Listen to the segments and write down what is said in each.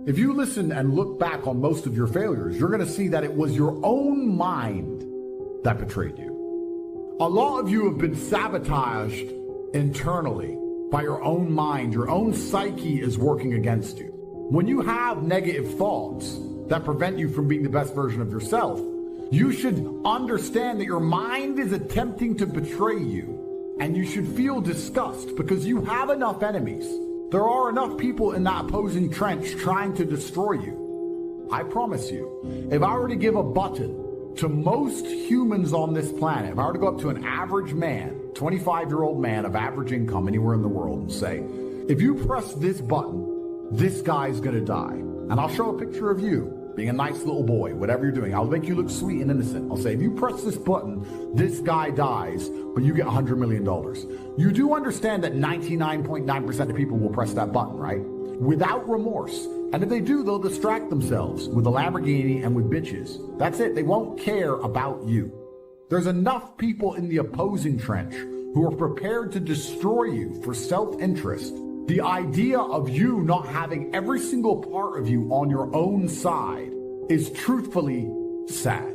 If you listen and look back on most of your failures, you're going to see that it was your own mind that betrayed you. A lot of you have been sabotaged internally by your own mind. Your own psyche is working against you. When you have negative thoughts that prevent you from being the best version of yourself, you should understand that your mind is attempting to betray you, and you should feel disgust because you have enough enemies. There are enough people in that opposing trench trying to destroy you. I promise you, if I were to give a button to most humans on this planet, if I were to go up to an average man, 25-year-old man of average income anywhere in the world, and say, if you press this button, this guy's gonna die. And I'll show a picture of you being a nice little boy, whatever you're doing. I'll make you look sweet and innocent. I'll say, if you press this button, this guy dies, but you get $100 million. You do understand that 99.9% of people will press that button, right? Without remorse. And if they do, they'll distract themselves with a Lamborghini and with bitches. That's it. They won't care about you. There's enough people in the opposing trench who are prepared to destroy you for self-interest. The idea of you not having every single part of you on your own side is truthfully sad.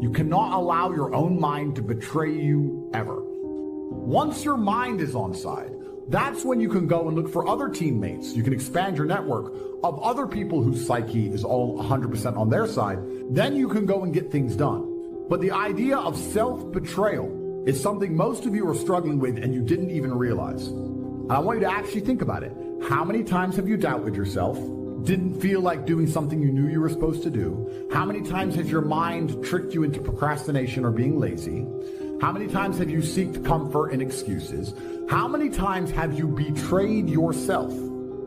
You cannot allow your own mind to betray you ever. Once your mind is on side, that's when you can go and look for other teammates. You can expand your network of other people whose psyche is all 100% on their side. Then you can go and get things done. But the idea of self-betrayal is something most of you are struggling with and you didn't even realize. And I want you to actually think about it. How many times have you doubted yourself? Didn't feel like doing something you knew you were supposed to do? How many times has your mind tricked you into procrastination or being lazy? How many times have you sought comfort in excuses? How many times have you betrayed yourself?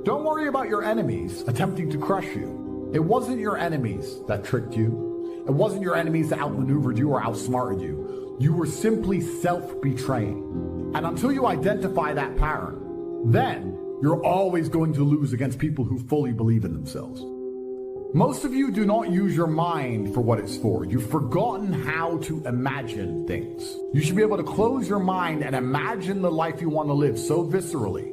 Don't worry about your enemies attempting to crush you. It wasn't your enemies that tricked you. It wasn't your enemies that outmaneuvered you or outsmarted you. You were simply self-betraying. And until you identify that pattern, then you're always going to lose against people who fully believe in themselves. Most of you do not use your mind for what it's for. You've forgotten how to imagine things. You should be able to close your mind and imagine the life you want to live so viscerally,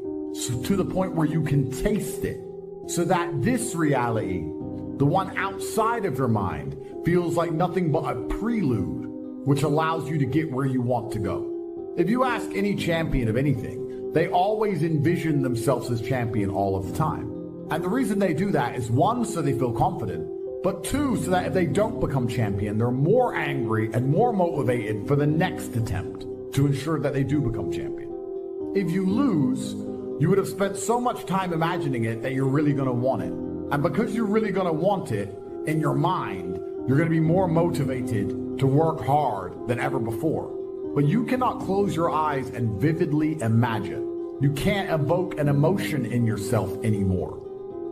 to the point where you can taste it, so that this reality, the one outside of your mind, feels like nothing but a prelude, which allows you to get where you want to go. If you ask any champion of anything, they always envision themselves as champion all of the time. And the reason they do that is, one, so they feel confident, but two, so that if they don't become champion, they're more angry and more motivated for the next attempt to ensure that they do become champion. If you lose, you would have spent so much time imagining it that you're really going to want it. And because you're really going to want it in your mind, you're going to be more motivated to work hard than ever before. But you cannot close your eyes and vividly imagine. You can't evoke an emotion in yourself anymore.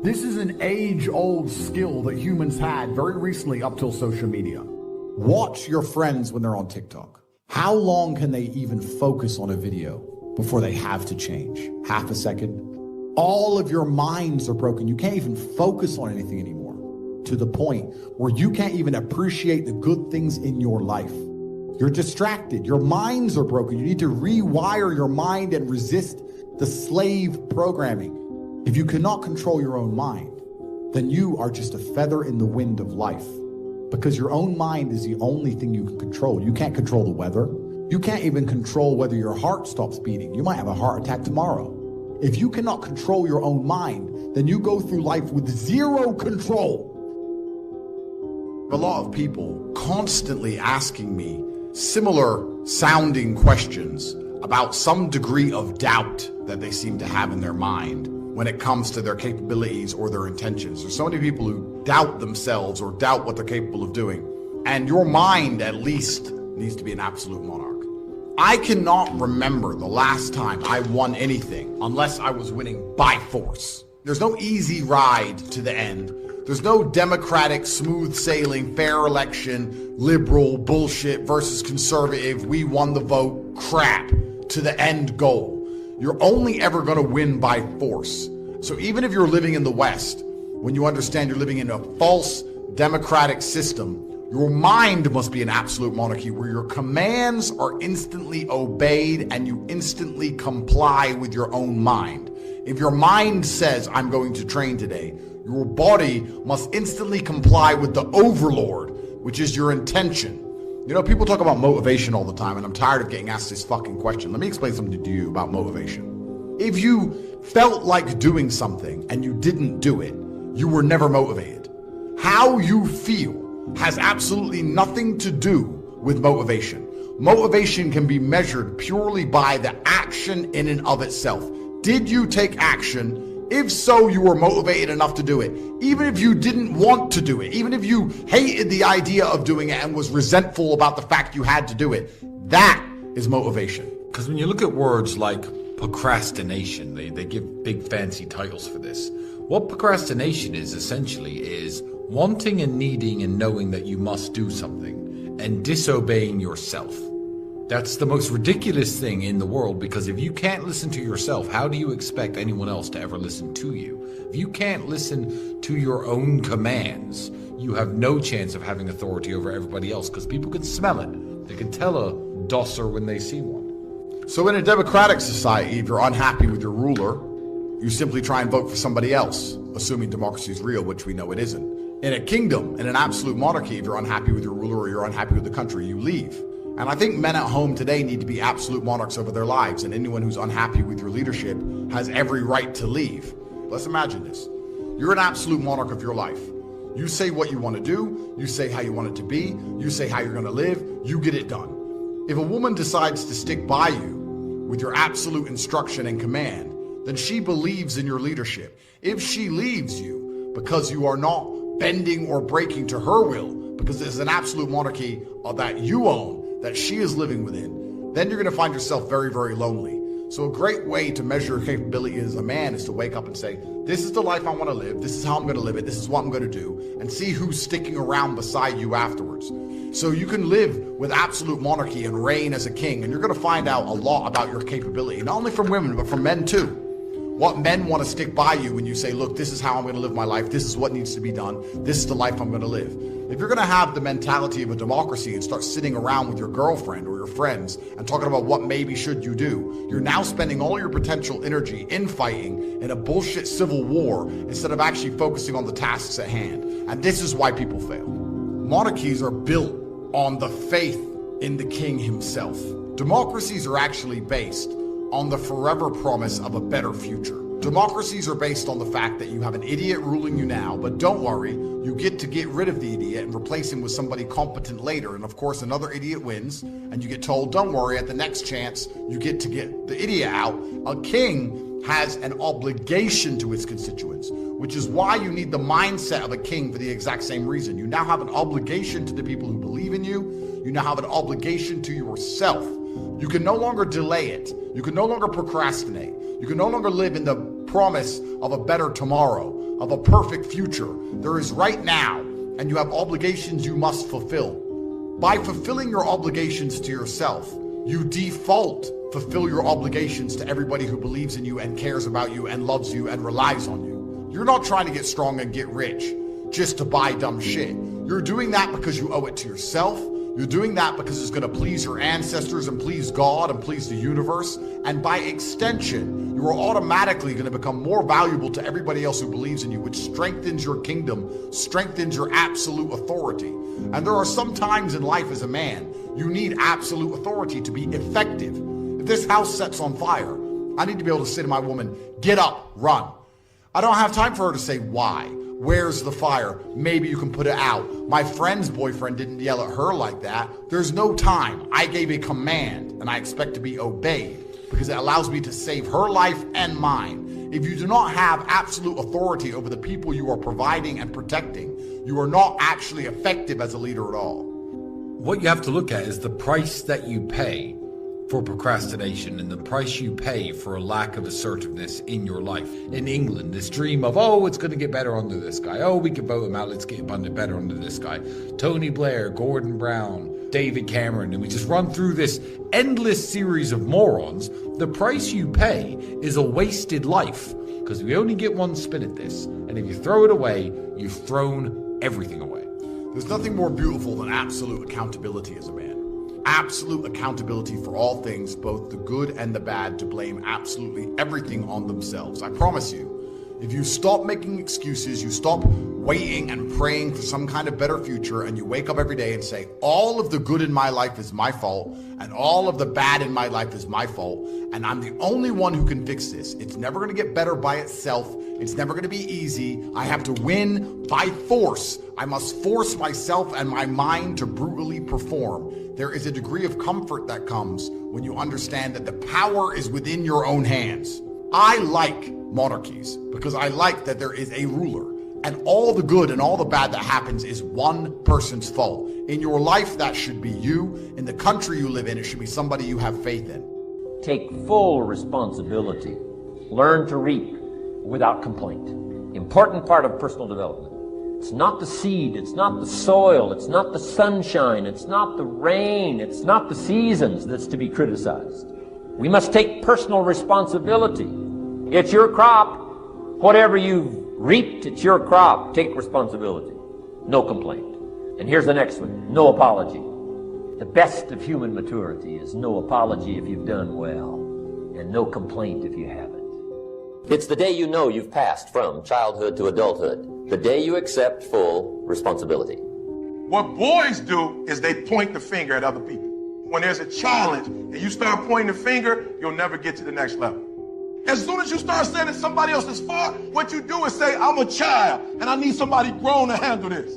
This is an age-old skill that humans had very recently up till social media. Watch your friends when they're on TikTok. How long can they even focus on a video before they have to change? Half a second? All of your minds are broken. You can't even focus on anything anymore, to the point where you can't even appreciate the good things in your life. You're distracted. Your minds are broken. You need to rewire your mind and resist the slave programming. If you cannot control your own mind, then you are just a feather in the wind of life, because your own mind is the only thing you can control. You can't control the weather. You can't even control whether your heart stops beating. You might have a heart attack tomorrow. If you cannot control your own mind, then you go through life with zero control. A lot of people constantly asking me similar sounding questions about some degree of doubt that they seem to have in their mind when it comes to their capabilities or their intentions. There's so many people who doubt themselves or doubt what they're capable of doing. And your mind, at least, needs to be an absolute monarch. I cannot remember the last time I won anything unless I was winning by force. There's no easy ride to the end. There's no democratic, smooth sailing, fair election, liberal, bullshit versus conservative, we won the vote, crap, to the end goal. You're only ever going to win by force. So even if you're living in the West, when you understand you're living in a false democratic system, your mind must be an absolute monarchy where your commands are instantly obeyed and you instantly comply with your own mind. If your mind says, I'm going to train today, Your body must instantly comply with the overlord, which is your intention. You know, people talk about motivation all the time, and I'm tired of getting asked this fucking question. Let me explain something to you about motivation. If you felt like doing something and you didn't do it, you were never motivated. How you feel has absolutely nothing to do with motivation. Motivation can be measured purely by the action in and of itself. Did you take action? If so, you were motivated enough to do it. Even if you didn't want to do it, even if you hated the idea of doing it and was resentful about the fact you had to do it, that is motivation. Because when you look at words like procrastination, they give big fancy titles for this. What procrastination is essentially is wanting and needing and knowing that you must do something and disobeying yourself. That's the most ridiculous thing in the world, because if you can't listen to yourself, how do you expect anyone else to ever listen to you? If you can't listen to your own commands, you have no chance of having authority over everybody else, because people can smell it. They can tell a dosser when they see one. So in a democratic society, if you're unhappy with your ruler, you simply try and vote for somebody else, assuming democracy is real, which we know it isn't. In a kingdom, in an absolute monarchy, if you're unhappy with your ruler or you're unhappy with the country, you leave. And I think men at home today need to be absolute monarchs over their lives, and anyone who's unhappy with your leadership has every right to leave. Let's imagine this. You're an absolute monarch of your life. You say what you want to do, you say how you want it to be, you say how you're going to live, you get it done. If a woman decides to stick by you with your absolute instruction and command, then she believes in your leadership. If she leaves you because you are not bending or breaking to her will, because there's an absolute monarchy that you own, that she is living within, then you're going to find yourself very, very lonely. So a great way to measure your capability as a man is to wake up and say, this is the life I want to live, this is how I'm going to live it, this is what I'm going to do, and see who's sticking around beside you afterwards. So you can live with absolute monarchy and reign as a king, and you're going to find out a lot about your capability, not only from women, but from men too. What men want to stick by you when you say, look, this is how I'm going to live my life, this is what needs to be done, this is the life I'm going to live. If you're going to have the mentality of a democracy and start sitting around with your girlfriend or your friends and talking about what maybe should you do, you're now spending all your potential energy infighting in a bullshit civil war instead of actually focusing on the tasks at hand. And this is why people fail. Monarchies are built on the faith in the king himself. Democracies are actually based on the forever promise of a better future. Democracies are based on the fact that you have an idiot ruling you now, but don't worry, you get rid of the idiot and replace him with somebody competent later. And of course, another idiot wins, and you get told, don't worry, at the next chance, you get to get the idiot out. A king has an obligation to his constituents, which is why you need the mindset of a king for the exact same reason. You now have an obligation to the people who believe in you. You now have an obligation to yourself. You can no longer delay it. You can no longer procrastinate. You can no longer live in the promise of a better tomorrow, of a perfect future. There is right now, and you have obligations you must fulfill. By fulfilling your obligations to yourself, you default fulfill your obligations to everybody who believes in you and cares about you and loves you and relies on you. You're not trying to get strong and get rich just to buy dumb shit. You're doing that because you owe it to yourself. You're doing that because it's going to please your ancestors and please God and please the universe. And by extension, you are automatically going to become more valuable to everybody else who believes in you, which strengthens your kingdom, strengthens your absolute authority. And there are some times in life as a man, you need absolute authority to be effective. If this house sets on fire, I need to be able to say to my woman, get up, run. I don't have time for her to say why. Where's the fire? Maybe you can put it out. My friend's boyfriend didn't yell at her like that. There's no time. I gave a command and I expect to be obeyed because it allows me to save her life and mine. If you do not have absolute authority over the people you are providing and protecting, you are not actually effective as a leader at all. What you have to look at is the price that you pay for procrastination and the price you pay for a lack of assertiveness in your life. In England, this dream of, oh, it's going to get better under this guy. Oh, we can vote him out. Let's get better under this guy. Tony Blair, Gordon Brown, David Cameron, and we just run through this endless series of morons. The price you pay is a wasted life because we only get one spin at this. And if you throw it away, you've thrown everything away. There's nothing more beautiful than absolute accountability as a man. Absolute accountability for all things, both the good and the bad, to blame absolutely everything on themselves. I promise you, If you stop making excuses, you stop waiting and praying for some kind of better future, and you wake up every day and say, all of the good in my life is my fault, and all of the bad in my life is my fault, and I'm the only one who can fix this. It's never going to get better by itself. It's never going to be easy. I have to win by force. I must force myself and my mind to brutally perform. There is a degree of comfort that comes when you understand that the power is within your own hands. I like monarchies because I like that there is a ruler, and all the good and all the bad that happens is one person's fault. In your life, that should be you. In the country you live in, it should be somebody you have faith in. Take full responsibility. Learn to reap without complaint. Important part of personal development. It's not the seed, it's not the soil, it's not the sunshine, it's not the rain, it's not the seasons that's to be criticized. We must take personal responsibility. It's your crop. Whatever you've reaped, it's your crop. Take responsibility. No complaint. And here's the next one. No apology. The best of human maturity is no apology if you've done well, and no complaint if you haven't. It's the day you know you've passed from childhood to adulthood. The day you accept full responsibility. What boys do is they point the finger at other people. When there's a challenge and you start pointing the finger, you'll never get to the next level. As soon as you start saying it's somebody else's fault, what you do is say, I'm a child and I need somebody grown to handle this.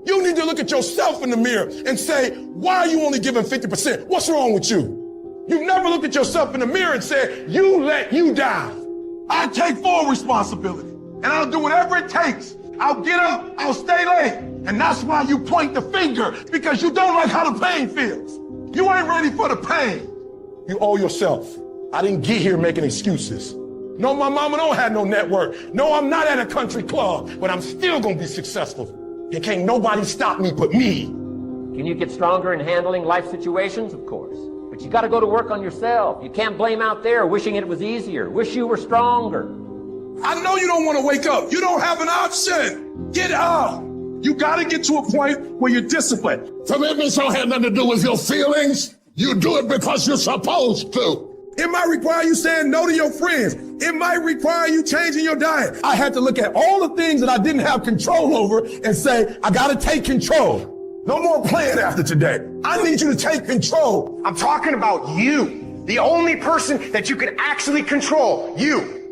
You need to look at yourself in the mirror and say, why are you only giving 50%? What's wrong with you? You've never looked at yourself in the mirror and said, you let you down. I take full responsibility and I'll do whatever it takes. I'll get up, I'll stay late. And that's why you point the finger, because you don't like how the pain feels. You ain't ready for the pain. You owe yourself. I didn't get here making excuses. No, my mama don't have no network. No, I'm not at a country club, but I'm still gonna be successful. And can't nobody stop me but me. Can you get stronger in handling life situations? Of course. But you gotta go to work on yourself. You can't blame out there wishing it was easier. Wish you were stronger. I know you don't want to wake up. You don't have an option. Get up. You got to get to a point where you're disciplined. Commitments don't have nothing to do with your feelings. You do it because you're supposed to. It might require you saying no to your friends. It might require you changing your diet. I had to look at all the things that I didn't have control over and say, I got to take control. No more playing after today. I need you to take control. I'm talking about you. The only person that you can actually control. You.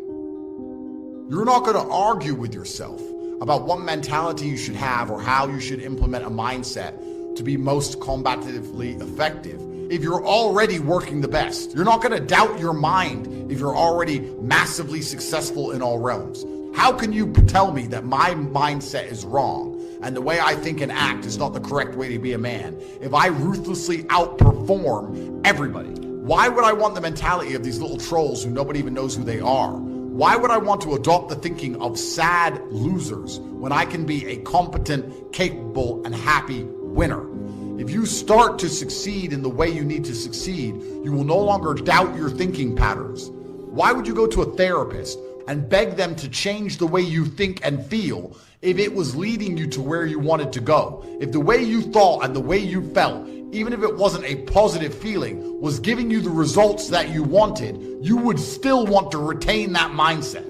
You're not going to argue with yourself about what mentality you should have or how you should implement a mindset to be most combatively effective if you're already working the best. You're not going to doubt your mind if you're already massively successful in all realms. How can you tell me that my mindset is wrong and the way I think and act is not the correct way to be a man if I ruthlessly outperform everybody? Why would I want the mentality of these little trolls who nobody even knows who they are? Why would I want to adopt the thinking of sad losers when I can be a competent, capable, and happy winner? If you start to succeed in the way you need to succeed, you will no longer doubt your thinking patterns. Why would you go to a therapist and beg them to change the way you think and feel if it was leading you to where you wanted to go? If the way you thought and the way you felt, even if it wasn't a positive feeling, was giving you the results that you wanted, you would still want to retain that mindset.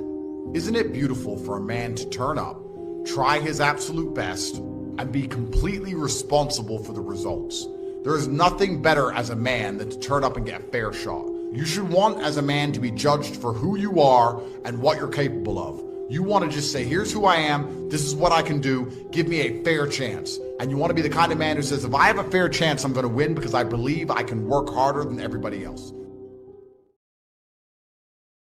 Isn't it beautiful for a man to turn up, try his absolute best, and be completely responsible for the results? There is nothing better as a man than to turn up and get a fair shot. You should want as a man to be judged for who you are and what you're capable of. You want to just say, here's who I am, this is what I can do, give me a fair chance. And you want to be the kind of man who says, if I have a fair chance, I'm going to win because I believe I can work harder than everybody else.